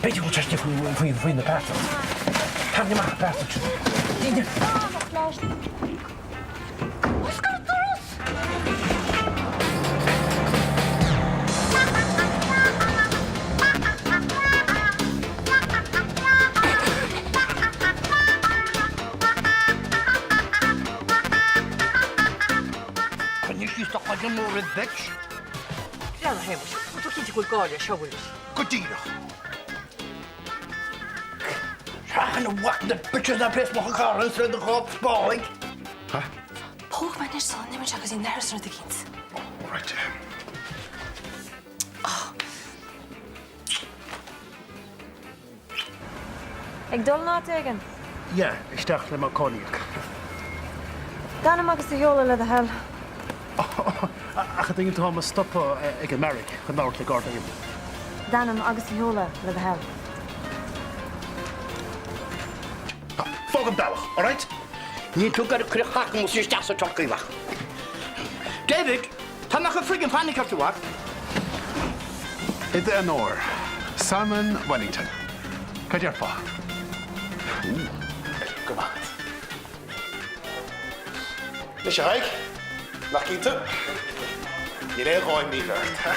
Beetje goed zegt je voor je vrienden kaarten. Ga je maar kaarten. Dinge. Oscar Toros! Kan je toch wat je moet het bitch? Ja, maar hemels. Wat doe je goed gaan, zo wil ik. Kwartier. Zagen de wachten bitches naar best mogen gaan en ze de grap sparen. Poog mij niet zo, neem maar eens in de huis naar de kind. Right. Ik dol na tegen. Ja, ik dacht dat maar cognac. Dan mag ik de jolen laten hel. Ach, dingen te gaan stoppen. Ik en Marek. Genoeg te gaan tegen. Dan mag ik de jolen laten hel. Volgend bellen, alright? Niet toe kan ik krijgen hakken, moest je staan toch krijgen. David, dan mag ik freaking paniek op te wachten. Ide an óir. Simon Wellington. Caidir fá. Kom aan. Is je hijk? Mag ik eten? Je leert gewoon niet echt.